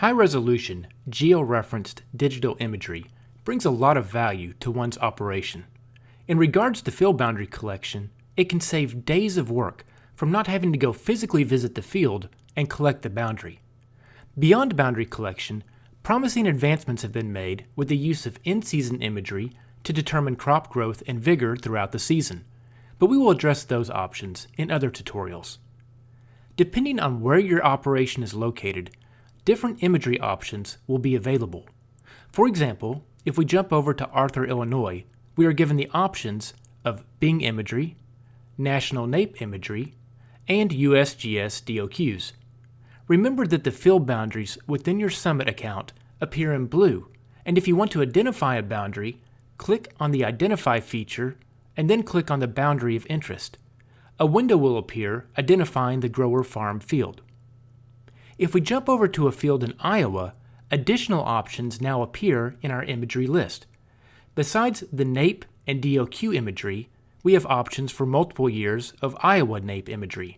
High-resolution, geo-referenced digital imagery brings a lot of value to one's operation. In regards to field boundary collection, it can save days of work from not having to go physically visit the field and collect the boundary. Beyond boundary collection, promising advancements have been made with the use of in-season imagery to determine crop growth and vigor throughout the season, but we will address those options in other tutorials. Depending on where your operation is located, different imagery options will be available. For example, if we jump over to Arthur, Illinois, we are given the options of Bing imagery, National NAEP imagery, and USGS DOQs. Remember that the field boundaries within your Summit account appear in blue, and if you want to identify a boundary, click on the Identify feature and then click on the boundary of interest. A window will appear identifying the grower farm field. If we jump over to a field in Iowa, additional options now appear in our imagery list. Besides the NAEP and DOQ imagery, we have options for multiple years of Iowa NAEP imagery.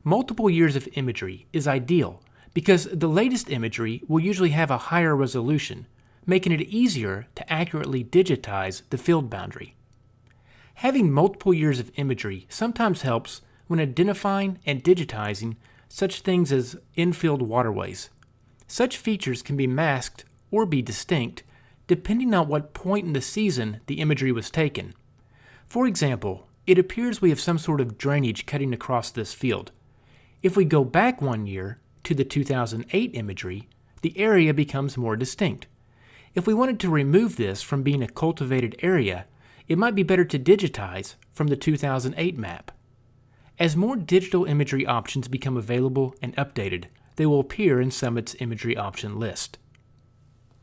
Multiple years of imagery is ideal because the latest imagery will usually have a higher resolution, making it easier to accurately digitize the field boundary. Having multiple years of imagery sometimes helps when identifying and digitizing such things as infield waterways. Such features can be masked or be distinct depending on what point in the season the imagery was taken. For example, it appears we have some sort of drainage cutting across this field. If we go back 1 year to the 2008 imagery, the area becomes more distinct. If we wanted to remove this from being a cultivated area, it might be better to digitize from the 2008 map. As more digital imagery options become available and updated, they will appear in Summit's imagery option list.